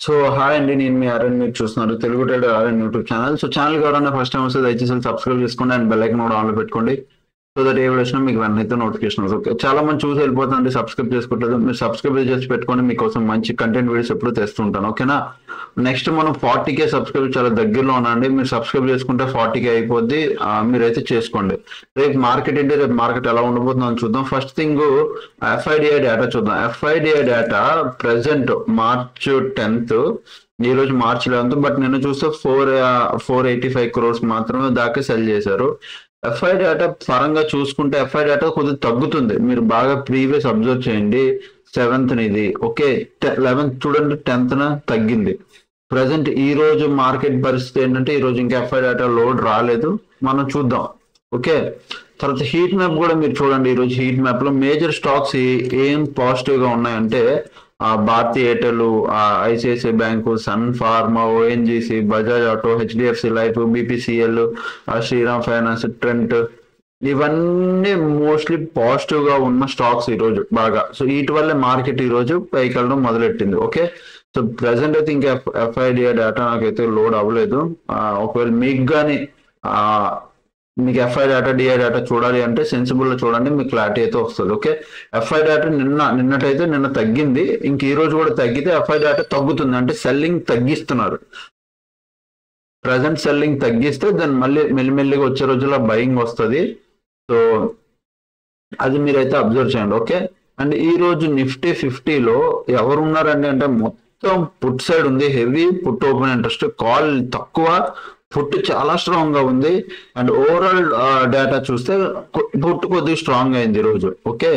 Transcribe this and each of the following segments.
So hi అండి, నేను మీ RN. మీరు చూస్తున్నారు Telugu trader RN YouTube channel. So channel ఎవరైనా ఫస్ట్ టైం వస్తే దయచేసి సబ్స్క్రైబ్ చేసుకోండి అండ్ బెల్ ఐకాన్ కూడా ఆన్లో పెట్టుకోండి. సో దట్ ఏ వీడియో వచ్చినా మీకు వెంటనే నోటిఫికేషన్ వస్తుంది. ఓకే, చాలా మంది చూసి వెళ్ళిపోతుందండి, సబ్స్క్రైబ్ చేసుకోవట్లేదు. మీరు సబ్స్క్రైబ్ చేసి పెట్టుకోండి, మీకోసం మంచి కంటెంట్ వీడియోస్ ఎప్పుడు తెస్తుంటాను. ఓకేనా, నెక్స్ట్ మనం 40K సబ్స్క్రైబ్ చాలా దగ్గరలో ఉన్నాండి. మీరు సబ్స్క్రైబ్ చేసుకుంటే 40K అయిపోద్ది. మీరైతే చేసుకోండి. రేపు మార్కెట్ ఏంటి, రేపు మార్కెట్ ఎలా ఉండబోతుందో అని చూద్దాం. ఫస్ట్ థింగ్ ఎఫ్ఐడిఐ డేటా చూద్దాం. ఎఫ్ఐడిఐ డేటా ప్రెసెంట్ మార్చ్ 10th, ఈ రోజు మార్చ్ 11th, బట్ నిన్న చూస్తే 485 crores మాత్రమే దాకా సెల్ చేశారు. ఎఫ్ఐ డేటా పరంగా చూసుకుంటే ఎఫ్ఐ డేటా కొద్దిగా తగ్గుతుంది. మీరు బాగా ప్రీవియస్ అబ్జర్వ్ చేయండి. 7th ఇది ఓకే, 11th చూడండి, 10th తగ్గింది. ప్రజెంట్ ఈ రోజు మార్కెట్ పరిస్థితి ఏంటంటే, ఈ రోజు ఇంకా ఎఫ్ఐ డేటా లోడ్ రాలేదు, మనం చూద్దాం. ఓకే, తర్వాత హీట్ మ్యాప్ కూడా మీరు చూడండి. ఈ రోజు హీట్ మ్యాప్ లో మేజర్ స్టాక్స్ ఏం పాజిటివ్ గా ఉన్నాయంటే, Bharti Airtel, ICICI bank, Sun Pharma, ONGC, Bajaj auto, HDFC life, BPCL, Shriram finance, Trent, ఇవన్నీ మోస్ట్లీ పాజిటివ్ గా ఉన్న స్టాక్స్ ఈ రోజు బాగా. సో వీటి వల్లే మార్కెట్ ఈ రోజు పైకి వెళ్ళడం మొదలెట్టింది. ఓకే, సో ప్రెసెంట్ అయితే ఇంకా ఎఫ్ఐడిఐ డేటా నాకైతే లోడ్ అవ్వలేదు. ఒకవేళ మీకు కానీ మీకు ఎఫ్ఐ డేటా డిఐ డేటా చూడాలి అంటే సెన్సిబుల్ లో చూడండి, మీకు క్లారిటీ అయితే వస్తుంది. ఓకే, ఎఫ్ఐ డేటా నిన్న తగ్గింది, ఇంక ఈ రోజు కూడా తగ్గితే ఎఫ్ఐ డేటా తగ్గుతుంది, అంటే సెల్లింగ్ తగ్గిస్తున్నారు. ప్రజెంట్ సెల్లింగ్ తగ్గిస్తే దాన్ని మళ్ళీ మెల్లిమెల్లిగా వచ్చే రోజుల్లో బయింగ్ వస్తుంది. సో అది మీరైతే అబ్జర్వ్ చేయండి. ఓకే, అండ్ ఈ రోజు నిఫ్టీ 50లో ఎవరు ఉన్నారండి అంటే, మొత్తం పుట్ సైడ్ ఉంది, heavy put open interest, call తక్కువ, పుట్ చాలా స్ట్రాంగ్ గా ఉంది. అండ్ ఓవరాల్ డేటా చూస్తే పుట్ కొద్దిగా స్ట్రాంగ్ అయింది ఈ రోజు. ఓకే,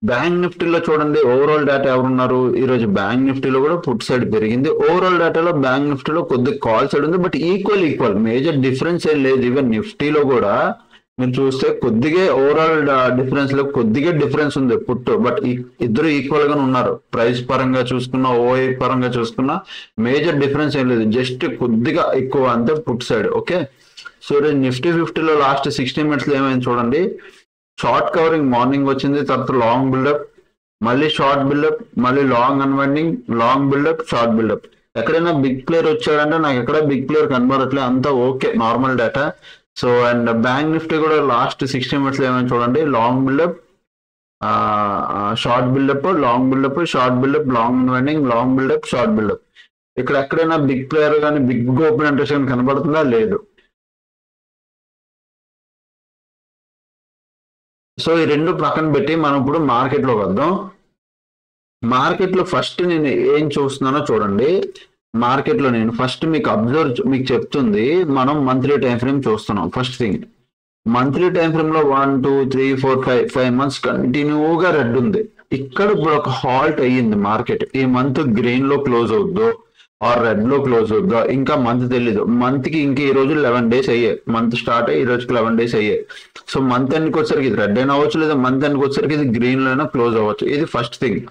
బ్యాంక్ నిఫ్టీలో చూడండి, ఓవరాల్ డేటా ఎవరున్నారు ఈ రోజు. బ్యాంక్ నిఫ్టీలో కూడా పుట్ సైడ్ పెరిగింది. ఓవరాల్ డేటాలో బ్యాంక్ నిఫ్టీలో కొద్దిగా కాల్ సైడ్ ఉంది, బట్ ఈక్వల్ మేజర్ డిఫరెన్స్ ఏం లేదు. ఈవెన్ నిఫ్టీలో కూడా మీరు చూస్తే కొద్దిగా ఓవరాల్ డిఫరెన్స్ లో కొద్దిగా డిఫరెన్స్ ఉంది పుట్, బట్ ఇద్దరు ఈక్వల్ గానే ఉన్నారు. ప్రైస్ పరంగా చూసుకున్నా, ఓఐ పరంగా చూసుకున్నా మేజర్ డిఫరెన్స్ ఏం లేదు, జస్ట్ కొద్దిగా ఎక్కువ అంతే put side. Okay, so Nifty 50లో లాస్ట్ 60 minutes లో ఏమైంది చూడండి. షార్ట్ కవరింగ్ మార్నింగ్ వచ్చింది, తర్వాత లాంగ్ బిల్డప్, మళ్ళీ షార్ట్ బిల్డప్, మళ్ళీ long unwinding, long buildup, short buildup. ఎక్కడైనా బిగ్ ప్లేయర్ వచ్చాడంటే నాకు ఎక్కడ బిగ్ ప్లేయర్ కనబడట్లే, అంతా okay, normal data. So and bank Nifty కూడా లాస్ట్ 60 minutes లో ఏమైనా చూడండి, long buildup, short buildup, long buildup, short buildup, long unwinding, long buildup, short buildup. ఇక్కడ ఎక్కడైనా బిగ్ ప్లేయర్ కానీ బిగ్ ఓపెన్ ఇంట్రెస్ట్ కానీ కనబడుతుందా? లేదు. సో ఈ రెండు పక్కన పెట్టి మనం ఇప్పుడు మార్కెట్లోకి వద్దాం. మార్కెట్లో ఫస్ట్ నేను ఏం చూస్తున్నానో చూడండి. మార్కెట్లో నేను ఫస్ట్ మీకు చెప్తుంది, మనం మంత్లీ టైం ఫ్రేమ్ చూస్తున్నాం. First thing, monthly time frame లో 1 2 3 4 5 months కంటిన్యూగా రెడ్ ఉంది. ఇక్కడ ఇప్పుడు ఒక హాల్ట్ అయ్యింది మార్కెట్. ఈ మంత్ గ్రీన్ లో క్లోజ్ అవుద్దో ఆర్ రెడ్ లో క్లోజ్ అవుద్దో ఇంకా మంత్ తెలీదు. మంత్ కి ఇంకా ఈ రోజు 11 days అయ్యాయి. మంత్ స్టార్ట్ అయ్యి ఈ రోజుకి 11 days అయ్యాయి. సో మంత్ ఎండ్కి వచ్చరికి ఇది రెడ్ అయినా అవ్వచ్చు, లేదా మంత్ ఎండ్కి వచ్చరికి ఇది గ్రీన్ లో అయినా క్లోజ్ అవ్వచ్చు. ఇది first thing.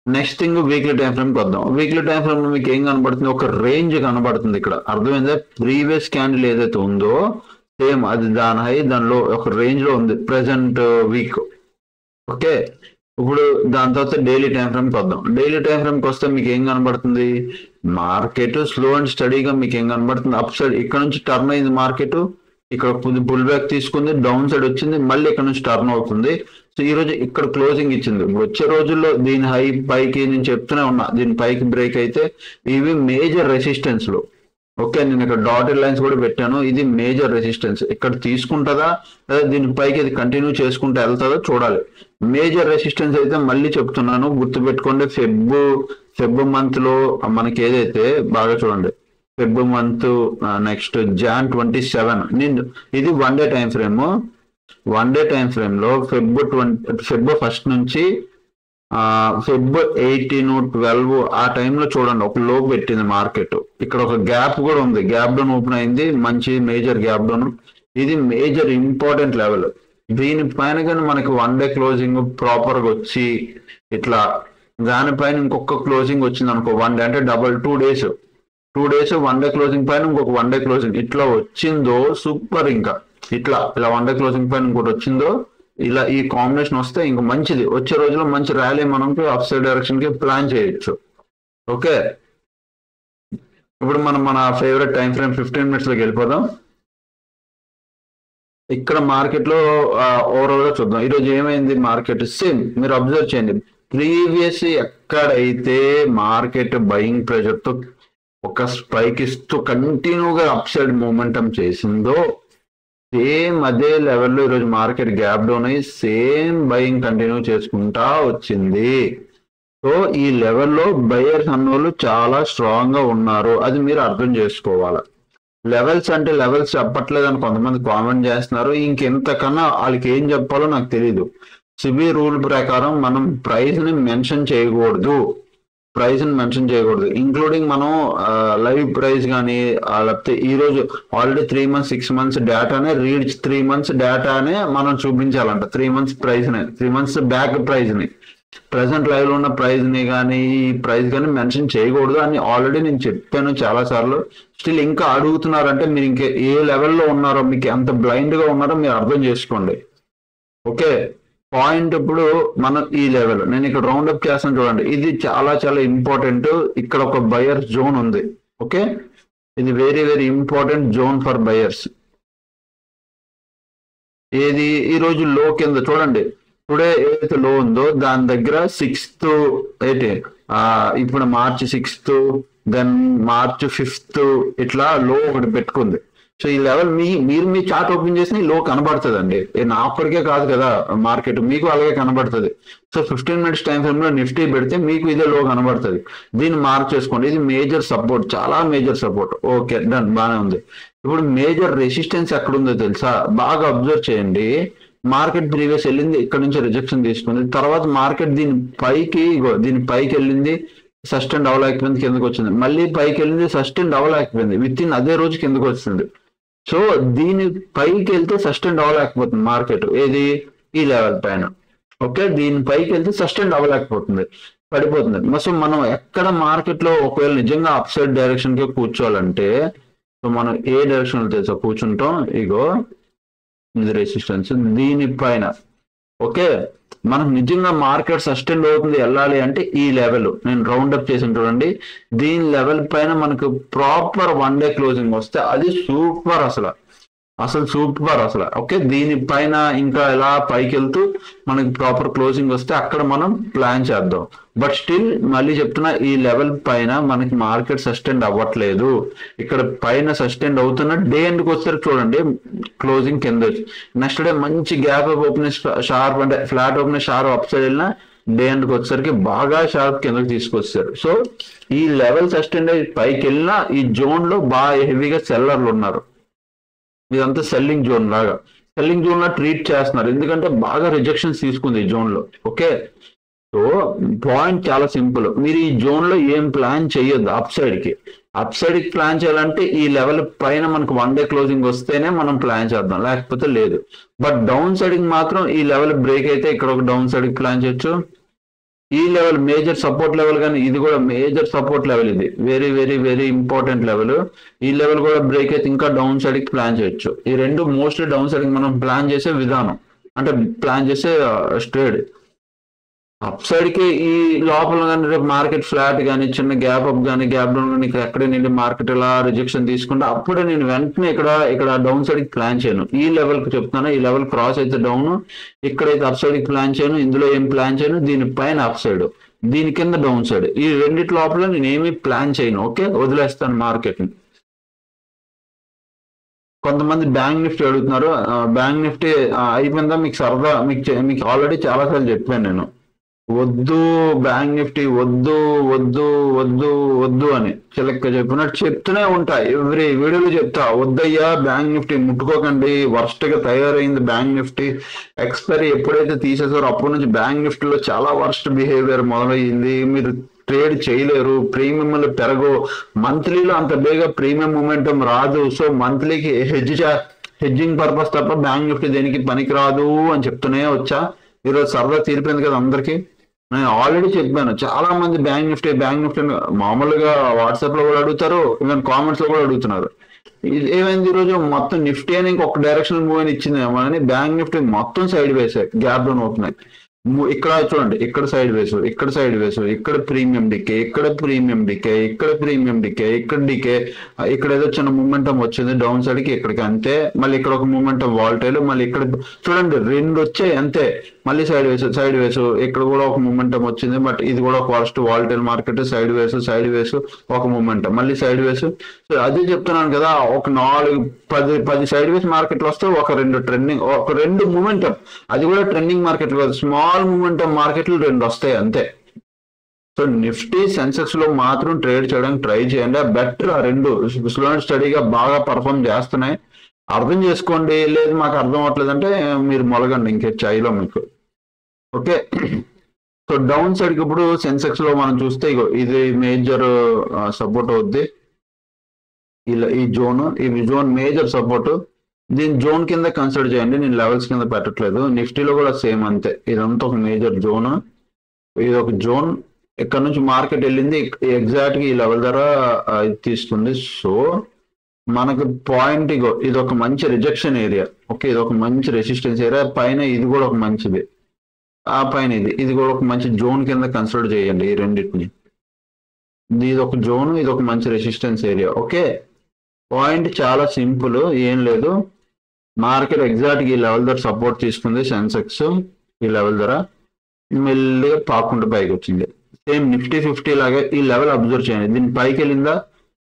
Next thing, weekly time frame కి వద్దాం. వీక్లీ టైం ఫ్రేమ్ లో మీకు ఏం కనబడుతుంది, ఒక రేంజ్ కనబడుతుంది. ఇక్కడ అర్థమైందా? ప్రీవియస్ క్యాండిల్ ఏదైతే ఉందో సేమ్ అది దాని హై దానిలో ఒక రేంజ్ లో ఉంది ప్రెసెంట్ వీక్. ఓకే, ఇప్పుడు దాని తర్వాత డైలీ టైం ఫ్రేమ్ కి వద్దాం. డైలీ టైం ఫ్రేమ్ కి వస్తే మీకు ఏం కనబడుతుంది, మార్కెట్ స్లో అండ్ స్టడీగా మీకు ఏం కనబడుతుంది, అప్ సైడ్ ఇక్కడ నుంచి టర్న్ అయింది మార్కెట్, ఇక్కడ పుల్ బ్యాక్ తీసుకుంది, డౌన్ సైడ్ వచ్చింది, మళ్ళీ ఇక్కడ నుంచి టర్న్ అవుతుంది. సో ఈ రోజు ఇక్కడ క్లోజింగ్ ఇచ్చింది. వచ్చే రోజుల్లో దీని హై పైకి నేను చెప్తూనే ఉన్నా, దీని పైకి బ్రేక్ అయితే ఇవి మేజర్ రెసిస్టెన్స్ లో. ఓకే, నేను ఇక్కడ డాటెడ్ లైన్స్ కూడా పెట్టాను. ఇది మేజర్ రెసిస్టెన్స్. ఇక్కడ తీసుకుంటుందా లేదా దీని పైకి ఇది కంటిన్యూ చేసుకుంటూ వెళ్తుందో చూడాలి. మేజర్ రెసిస్టెన్స్ అయితే మళ్ళీ చెప్తున్నాను, గుర్తుపెట్టుకోండి. ఫెబ్ మంత్ లో మనకి ఏదైతే బాగా చూడండి, ఫెబ్ మంత్ నెక్స్ట్ Jan 27 ఇది 1 day time frame. 1 day time frame లో ఫెబ్ 1st నుంచి ఫెబ్ 18 12 ఆ టైంలో చూడండి, ఒక లో పెట్టింది మార్కెట్. ఇక్కడ ఒక గ్యాప్ కూడా ఉంది, గ్యాప్ డౌన్ ఓపెన్ అయింది, మంచి మేజర్ గ్యాప్ డౌన్. ఇది మేజర్ ఇంపార్టెంట్ లెవెల్. దీనిపైన కానీ మనకి 1 day క్లోజింగ్ ప్రాపర్ గా వచ్చి ఇట్లా దానిపైన ఇంకొక క్లోజింగ్ వచ్చింది అనుకో, 1 day అంటే డబల్ 2 days 1 day క్లోజింగ్ పైన ఇంకొక 1 day క్లోజింగ్ ఇట్లా వచ్చిందో సూపర్. ఇంకా ఇలా 1 day క్లోజింగ్ పైన ఇంకోటి వచ్చిందో, ఇలా ఈ కాంబినేషన్ వస్తే ఇంక మంచిది. వచ్చే రోజుల్లో మంచి ర్యాలీ మనం అప్ సైడ్ డైరెక్షన్ కి ప్లాన్ చేయొచ్చు. ఓకే, ఇప్పుడు మనం మన ఫేవరెట్ టైం ఫ్రేమ్ 15 minutes లోకి వెళ్ళిపోదాం. ఇక్కడ మార్కెట్ లో ఓవరాల్ గా చూద్దాం ఈరోజు ఏమైంది. మార్కెట్ సేమ్ మీరు అబ్జర్వ్ చేయండి, ప్రీవియస్ ఎక్కడైతే మార్కెట్ బయింగ్ ప్రెషర్ తో ఒక స్పైక్ ఇస్తూ కంటిన్యూగా అప్ సైడ్ మూమెంటం చేసిందో సేమ్ అదే లెవెల్లో ఈరోజు మార్కెట్ గ్యాప్ డౌన్ అయ్యి సేమ్ బయింగ్ కంటిన్యూ చేసుకుంటా వచ్చింది. సో ఈ లెవెల్లో బయర్స్ అన్నోళ్ళు చాలా స్ట్రాంగ్ గా ఉన్నారు, అది మీరు అర్థం చేసుకోవాలి. లెవెల్స్ అంటే లెవెల్స్ చెప్పట్లేదు అని కొంతమంది కామెంట్ చేస్తున్నారు, ఇంకెంతకన్నా వాళ్ళకి ఏం చెప్పాలో నాకు తెలీదు. సిబి రూల్ ప్రకారం మనం ప్రైస్ ని మెన్షన్ చేయకూడదు, ఇంక్లూడింగ్ మనం లైవ్ ప్రైస్ కానీ లేకపోతే ఈ రోజు ఆల్రెడీ 3 months 6 months డేటానే రీడ్ 3 months డేటానే మనం చూపించాలంట. 3 months ప్రైస్ ని 3 months బ్యాక్ ప్రైస్ ని ప్రెసెంట్ లైవ్ లో ఉన్న ప్రైస్ ని కానీ ఈ ప్రైస్ కానీ మెన్షన్ చేయకూడదు అని ఆల్రెడీ నేను చెప్పాను చాలా సార్లు. స్టిల్ ఇంకా అడుగుతున్నారంటే మీరు ఇంకా ఏ లెవెల్లో ఉన్నారో, మీకు ఎంత బ్లైండ్ గా ఉన్నారో మీరు అర్థం చేసుకోండి. ఓకే, పాయింట్ ఇప్పుడు మనం ఈ లెవెల్ నేను ఇక్కడ రౌండ్ అప్ చేస్తాను చూడండి, ఇది చాలా చాలా ఇంపార్టెంట్. ఇక్కడ ఒక బయర్ జోన్ ఉంది. ఓకే, ఇది very very important zone for buyers. ఏది ఈ రోజు లో కింద చూడండి, టుడే ఏదైతే లో ఉందో దాని దగ్గర 6th అయితే ఇప్పుడు March 6th then March 5th ఇట్లా లో ఒకటి పెట్టుకుంది. సో ఈ లెవెల్ మీరు మీ చార్ట్ ఓపెన్ చేసి లో కనబడుతుంది అండి. నా ఒక్కడికే కాదు కదా మార్కెట్, మీకు అలాగే కనబడుతుంది. సో 15 minutes టైం ఫ్రేమ్ లో నిఫ్టీ పెడితే మీకు ఇదే లో కనబడుతుంది. దీన్ని మార్క్ చేసుకోండి, ఇది మేజర్ సపోర్ట్, చాలా మేజర్ సపోర్ట్. ఓకే డన్, బాగానే ఉంది. ఇప్పుడు మేజర్ రెసిస్టెన్స్ ఎక్కడుందో తెలుసా, బాగా అబ్జర్వ్ చేయండి. మార్కెట్ ప్రీవియస్ వెళ్ళింది, ఇక్కడ నుంచి రిజెక్షన్ తీసుకుంది, తర్వాత మార్కెట్ దీని పైకి వెళ్ళింది, సస్టైన్ అవ్వలేకపోయింది, కిందకి వచ్చింది, మళ్ళీ పైకి వెళ్ళింది, సస్టైన్ అవ్వలేకపోయింది, విత్ ఇన్ అదే రోజు కిందకి వచ్చింది. సో దీని పైకి వెళ్తే సస్టైన్ అవ్వలేకపోతుంది మార్కెట్, ఏది ఈ లెవెల్ పైన. ఓకే, దీని పైకి వెళ్తే సస్టైన్ అవ్వలేకపోతుంది, పడిపోతుంది. సో మనం ఎక్కడ మార్కెట్ లో ఒకవేళ నిజంగా అప్ సైడ్ డైరెక్షన్ కి కూర్చోవాలంటే సో మనం ఏ డైరెక్షన్ తెలుసా కూర్చుంటాం, ఇగో ఇది రెసిస్టెన్స్ దీనిపైన. ఓకే, మనకు నిజంగా మార్కెట్ సస్టైన్ అవుతుంది వెళ్ళాలి అంటే ఈ లెవెల్ నేను రౌండ్ అప్ చేసాను చూడండి, దీని లెవెల్ పైన మనకు ప్రాపర్ 1 day క్లోజింగ్ వస్తే అది సూపర్, అసలు సూపర్ అసలు. ఓకే, దీనిపైన ఇంకా ఎలా పైకి వెళ్తూ మనకి ప్రాపర్ క్లోజింగ్ వస్తే అక్కడ మనం ప్లాన్ చేద్దాం. బట్ స్టిల్ మళ్ళీ చెప్తున్నా, ఈ లెవెల్ పైన మనకి మార్కెట్ సస్టైన్ అవ్వట్లేదు. ఇక్కడ పైన సస్టైన్ అవుతున్న డే ఎండ్కి వచ్చేసరికి చూడండి క్లోజింగ్ కింద వచ్చి, నెక్స్ట్ డే మంచి గ్యాప్ ఓపెన్ షార్ప్ అంటే flat open sharp up side వెళ్ళినా డే ఎండ్కి వచ్చేసరికి బాగా షార్ప్ కిందకి తీసుకొచ్చారు. సో ఈ లెవెల్ సస్టైన్ పైకి వెళ్ళినా ఈ జోన్ లో బాగా హెవీగా సెల్లర్లు ఉన్నారు, ఇదంతా సెల్లింగ్ జోన్ లాగా, సెల్లింగ్ జోన్ లా ట్రీట్ చేస్తున్నారు, ఎందుకంటే బాగా రిజెక్షన్స్ తీసుకుంది ఈ జోన్ లో. ఓకే, సో పాయింట్ చాలా సింపుల్, మీరు ఈ జోన్ లో ఏం ప్లాన్ చేయొద్దు. అప్ సైడ్ కి ప్లాన్ చేయాలంటే ఈ లెవెల్ పైన మనకు 1 day క్లోజింగ్ వస్తేనే మనం ప్లాన్ చేద్దాం, లేకపోతే లేదు. బట్ డౌన్ సైడ్ కి మాత్రం ఈ లెవెల్ బ్రేక్ అయితే ఇక్కడ ఒక డౌన్ సైడ్ కి ప్లాన్ చేయొచ్చు. ఈ లెవెల్ మేజర్ సపోర్ట్ లెవెల్, కానీ ఇది కూడా మేజర్ సపోర్ట్ లెవెల్, ఇది very very very important level. ఈ లెవెల్ కూడా బ్రేక్ అయితే ఇంకా డౌన్ సైడ్ కి ప్లాన్ చేయొచ్చు. ఈ రెండు మోస్ట్లీ డౌన్ సైడ్ కి మనం ప్లాన్ చేసే విధానం, అంటే ప్లాన్ చేసే స్ట్రేడ్. అప్ సైడ్ కి ఈ లోపల కానీ రేపు మార్కెట్ ఫ్లాట్ కానీ చిన్న గ్యాప్ అప్ కానీ గ్యాప్ డౌన్ కానీ ఎక్కడే నుండి మార్కెట్ ఇలా రిజెక్షన్ తీసుకుంటే అప్పుడే నేను వెంటనే ఇక్కడ డౌన్ సైడ్ కి ప్లాన్ చేయను. ఈ లెవెల్ కి చెప్తాను, ఈ లెవెల్ క్రాస్ అయితే డౌన్, ఇక్కడైతే అప్ సైడ్ కి ప్లాన్ చేయను, ఇందులో ఏం ప్లాన్ చేయను, దీనిపైన అప్ సైడ్, దీని కింద డౌన్ సైడ్, ఈ రెండిటి లోపల నేను ఏమీ ప్లాన్ చేయను. ఓకే, వదిలేస్తాను మార్కెట్ ని. కొంతమంది బ్యాంక్ నిఫ్టీ అడుగుతున్నారు, బ్యాంక్ నిఫ్టీ అయిపోయిందా మీకు సరదా, మీకు ఆల్రెడీ చాలా సార్లు చెప్పాను నేను, వద్దు బ్యాంక్ నిఫ్టీ వద్దు వద్దు వద్దు వద్దు అని చిలక చెప్పినట్టు చెప్తూనే ఉంటా, ఎవ్రీ వీడియోలో చెప్తా, వద్దయ్యా బ్యాంక్ నిఫ్టీ ముట్టుకోకండి, వర్స్ట్ గా తయారైంది బ్యాంక్ నిఫ్టీ. ఎక్స్పైరీ ఎప్పుడైతే తీసేసారో అప్పటి నుంచి బ్యాంక్ నిఫ్టీలో చాలా వర్స్ట్ బిహేవియర్ మొదలయ్యింది, మీరు ట్రేడ్ చేయలేరు, ప్రీమియంలు పెరగవు, మంత్లీలో అంత బేగా ప్రీమియం మూమెంటం రాదు. సో మంత్లీకి హెడ్జింగ్ పర్పస్ తప్ప బ్యాంక్ నిఫ్టీ దేనికి పనికి రాదు అని చెప్తూనే వచ్చా. ఈరోజు సరదా తీరిపోయింది కదా అందరికి. నేను ఆల్రెడీ చెప్పాను, చాలా మంది బ్యాంక్ నిఫ్టీ మామూలుగా వాట్సాప్ లో కూడా అడుగుతారు, ఈవెన్ కామెంట్స్ లో కూడా అడుగుతున్నారు. ఏమైంది ఈరోజు మొత్తం నిఫ్టీ అని ఇంకొక డైరెక్షన్ మూవ్ అని ఇచ్చింది అని బ్యాంక్ నిఫ్టీ మొత్తం సైడ్ వేసాయి, గ్యాప్ డౌన్ అవుతున్నాయి. ఇక్కడ చూడండి, ఇక్కడ సైడ్ వేసు, ఇక్కడ సైడ్ వేసు, ఇక్కడ ప్రీమియం డికే, ఇక్కడ ప్రీమియం డికే, ఇక్కడ ప్రీమియం డికే, ఇక్కడ డికే, ఇక్కడ ఏదో చిన్న మూమెంటం వచ్చింది డౌన్ సైడ్ కి, ఇక్కడికి అంతే. మళ్ళీ ఇక్కడ ఒక మూమెంటం వాల్టైల్, మళ్ళీ ఇక్కడ చూడండి 2 వచ్చాయి అంతే. మళ్ళీ సైడ్ వేసు, ఇక్కడ కూడా ఒక మూమెంటం వచ్చింది. బట్ ఇది కూడా ఫస్ట్ వాల్టైల్ మార్కెట్, సైడ్ వేసు ఒక మూమెంటం, మళ్ళీ సైడ్ వేసు. సో అదే చెప్తున్నాను కదా, ఒక 4-10 సైడ్ వేస్ మార్కెట్లు వస్తే ఒక 2 ట్రెండింగ్, ఒక 2 మూమెంటం, అది కూడా ట్రెండింగ్ మార్కెట్లు కాదు, స్మాల్ మూమెంటం మార్కెట్లు 2 వస్తాయి అంతే. సో నిఫ్టీ సెన్సెక్స్ లో మాత్రం ట్రేడ్ చేయడానికి ట్రై చేయండి. బెటర్ ఆ 2 స్లో అండ్ స్టడీగా బాగా పర్ఫామ్ చేస్తున్నాయి, అర్థం చేసుకోండి. లేదు మాకు అర్థం అవ్వట్లేదు అంటే మీరు మొలగండి ఇంకే చాయ్లో మీకు. ఓకే, సో డౌన్ సైడ్కి ఇప్పుడు సెన్సెక్స్ లో మనం చూస్తే ఇగో ఇది మేజర్ సపోర్ట్ అవుద్ది, ఇలా ఈ జోన్ మేజర్ సపోర్ట్. దీని జోన్ కింద కన్సిడర్ చేయండి, నేను లెవెల్స్ కింద పెట్టట్లేదు. నిఫ్టీలో కూడా సేమ్ అంతే, ఇదంతా ఒక మేజర్ జోన్, ఇది ఒక జోన్. ఇక్కడ నుంచి మార్కెట్ వెళ్ళింది ఎగ్జాక్ట్ గా ఈ లెవెల్ ద్వారా ఇది తీసుకుంది. సో మనకు పాయింట్ ఇగో ఇది ఒక మంచి రిజెక్షన్ ఏరియా. ఓకే, ఇది ఒక మంచి రెసిస్టెన్స్ ఏరియా. పైన ఇది కూడా ఒక మంచిది, ఆ పైన ఇది కూడా ఒక మంచి జోన్ కింద కన్సిడర్ చేయండి ఈ రెండింటిని. ఇది ఒక జోన్, ఇది ఒక మంచి రెసిస్టెన్స్ ఏరియా. ఓకే, పాయింట్ చాలా సింపుల్, ఏం లేదు. మార్కెట్ ఎగ్జాక్ట్ ఈ లెవెల్ ద్వారా సపోర్ట్ తీసుకుంది సెన్సెక్స్, ఈ లెవెల్ ద్వారా మెల్లిగా పాకుంటూ పైకి వచ్చింది. సేమ్ నిఫ్టీ 50 లాగా ఈ లెవెల్ అబ్జర్వ్ చేయండి, దీని పైకి వెళ్ళిందా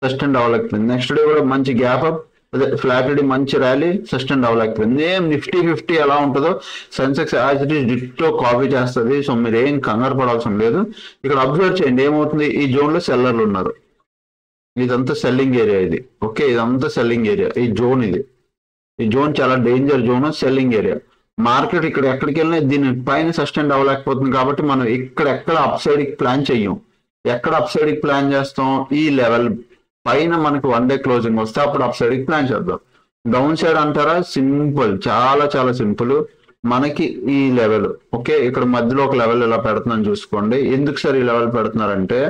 సస్టెండ్ అవ్వలేకపోయింది. నెక్స్ట్ డే కూడా మంచి గ్యాప్ అప్, అదే ఫ్లాట్ రెడీ మంచి ర్యాలీ, సస్టెండ్ అవ్వలేకపోయింది. ఏం నిఫ్టీ 50 ఎలా ఉంటుందో Sensex as it is ditto copy చేస్తుంది. సో మీరు ఏం కంగారు పడాల్సిన లేదు. ఇక్కడ అబ్జర్వ్ చేయండి ఏమవుతుంది, ఈ జోన్ లో సెల్లర్లు ఉన్నారు, ఇదంతా సెల్లింగ్ ఏరియా ఇది. ఓకే, ఇదంతా సెల్లింగ్ ఏరియా, ఈ జోన్ చాలా danger zone, selling area. Market ఇక్కడ ఎక్కడికి వెళ్ళినా దీని పైన సస్టెండ్ అవ్వలేకపోతుంది కాబట్టి మనం ఎక్కడ అప్ సైడ్ కి ప్లాన్ చెయ్యం. ఎక్కడ అప్ సైడ్ కి ప్లాన్ చేస్తాం, ఈ లెవెల్ పైన మనకు 1 డే క్లోజింగ్ వస్తే అప్పుడు అప్ సైడ్ కి ప్లాన్ చేద్దాం. డౌన్ సైడ్ అంటారా, సింపుల్, చాలా చాలా సింపుల్. మనకి ఈ లెవెల్, ఓకే, ఇక్కడ మధ్యలో ఒక లెవెల్ ఇలా పెడుతున్నాను చూసుకోండి. ఎందుకు సార్ ఈ లెవెల్ పెడుతున్నారంటే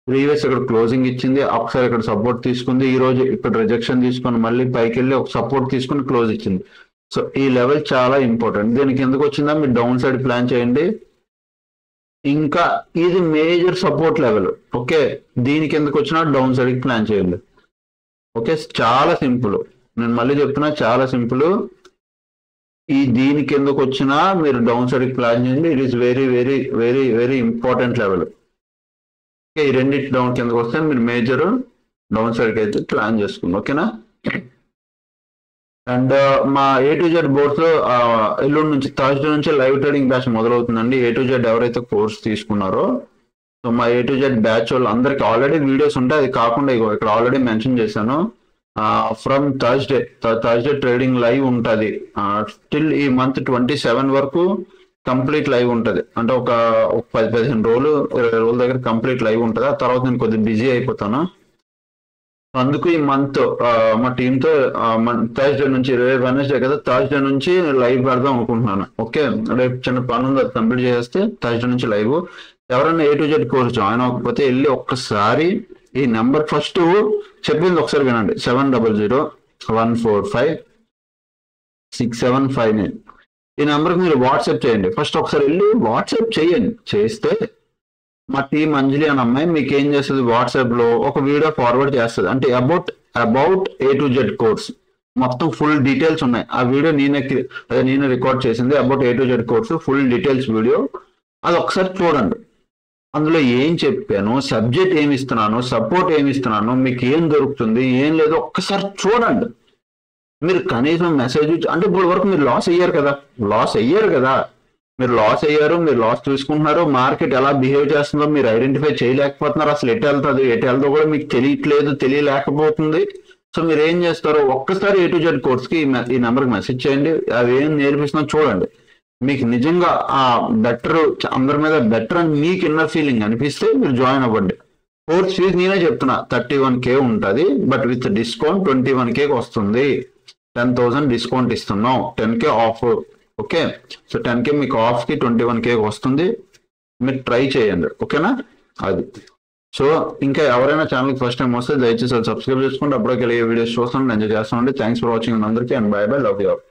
ప్రీవియస్ ఇక్కడ క్లోజింగ్ ఇచ్చింది, ఒకసారి ఇక్కడ సపోర్ట్ తీసుకుంది, ఈ రోజు ఇక్కడ రిజెక్షన్ తీసుకొని మళ్ళీ పైకి వెళ్ళి ఒక సపోర్ట్ తీసుకుని క్లోజ్ ఇచ్చింది. సో ఈ లెవెల్ చాలా ఇంపార్టెంట్. దీనికి ఎందుకు వచ్చిందా మీరు డౌన్ సైడ్ ప్లాన్ చేయండి. ఇంకా ఇది మేజర్ సపోర్ట్ లెవెల్. ఓకే, దీనికి ఎందుకు వచ్చినా డౌన్ సైడ్ కి ప్లాన్ చేయండి. ఓకే, చాలా సింపుల్, నేను మళ్ళీ చెప్తున్నా చాలా సింపుల్. దీనికి ఎందుకు వచ్చినా మీరు డౌన్ సైడ్ కి ప్లాన్ చేయండి. It is very very very very important level. Okay, ఈ రెండింటి డౌన్ కిందకు వస్తే మీరు మేజర్ డౌన్ సైడ్ కి అయితే ప్లాన్ చేసుకోండి. ఓకేనా. అండ్ మా A to Z బోర్డ్స్ ఎల్లుండి నుంచి థర్స్డే నుంచి లైవ్ ట్రేడింగ్ బ్యాచ్ మొదలవుతుందండి. A to Z ఎవరైతే కోర్స్ తీసుకున్నారో, సో మా A to Z బ్యాచ్ వాళ్ళు అందరికి ఆల్రెడీ వీడియోస్ ఉంటాయి. అది కాకుండా ఇక్కడ ఆల్రెడీ మెన్షన్ చేశాను, ఫ్రమ్ థర్స్డే ట్రేడింగ్ లైవ్ ఉంటుంది. స్టిల్ ఈ మంత్ 27 వరకు కంప్లీట్ లైవ్ ఉంటుంది. అంటే ఒక 10-15 రోజులు 20 రోజుల దగ్గర కంప్లీట్ లైవ్ ఉంటుంది. ఆ తర్వాత నేను కొద్దిగా బిజీ అయిపోతాను. అందుకు ఈ మంత్ మా టీంతో థర్స్డే నుంచి, రేపు వెనస్డే కదా, థర్స్డే నుంచి లైవ్ పెడదాం అనుకుంటున్నాను. ఓకే, రేపు చిన్న పని ఉంది, అది కంప్లీట్ చేస్తే థర్స్డే నుంచి లైవ్. ఎవరైనా A to Z course join అవ్వకపోతే వెళ్ళి ఒక్కసారి ఈ నెంబర్ ఫస్ట్ చెప్పింది ఒకసారి వినండి, 7001456759. ఈ నెంబర్కి మీరు వాట్సాప్ చేయండి. ఫస్ట్ ఒకసారి వెళ్ళి వాట్సాప్ చేయండి. చేస్తే మా టీం అంజలి అనే అమ్మాయి మీకు ఏం చేస్తుంది, వాట్సాప్ లో ఒక వీడియో ఫార్వర్డ్ చేస్తుంది. అంటే about A to Z course మొత్తం ఫుల్ డీటెయిల్స్ ఉన్నాయి. ఆ వీడియో నేనే రికార్డ్ చేసింది. About A to Z course full details video, అది ఒకసారి చూడండి. అందులో ఏం చెప్పాను, సబ్జెక్ట్ ఏమి ఇస్తున్నాను, సపోర్ట్ ఏమి ఇస్తున్నాను, మీకు ఏం దొరుకుతుంది, ఏం లేదు ఒక్కసారి చూడండి. మీరు కనీసం మెసేజ్ అంటే ఇప్పుడు వరకు మీరు లాస్ అయ్యారు కదా, మీరు లాస్ తీసుకుంటున్నారు. మార్కెట్ ఎలా బిహేవ్ చేస్తుందో మీరు ఐడెంటిఫై చేయలేకపోతున్నారు. అసలు ఎటు వెళ్తుందో కూడా మీకు తెలియలేకపోతుంది. సో మీరు ఏం చేస్తారో ఒక్కసారి A to Z కోర్స్కి ఈ నెంబర్కి మెసేజ్ చేయండి. అవి ఏం నేర్పిస్తున్నా చూడండి. మీకు నిజంగా ఆ బెటర్, అందరి మీద బెటర్ అని మీకు ఇన్నర్ ఫీలింగ్ అనిపిస్తే మీరు జాయిన్ అవ్వండి. కోర్స్ ఫీజు నేనే చెప్తున్నా 31K ఉంటుంది. బట్ విత్ డిస్కౌంట్ 21K వస్తుంది. 10,000 డిస్కౌంట్ ఇస్తున్నాం, 10K of. Okay, so 10K మీకు ఆఫ్ కి 21K వస్తుంది. మీరు ట్రై చేయండి. ఓకేనా. అది సో ఇంకా ఎవరైనా ఛానల్కి ఫస్ట్ టైం వస్తే దయచేసి సబ్స్క్రైబ్ చేసుకోండి. అప్పటికెళ్ళి వీడియోస్ చూస్తాను, ఎంజాయ్ చేస్తానండి. థ్యాంక్స్ ఫర్ వాచింగ్ అందరికీ, and by by, love you all.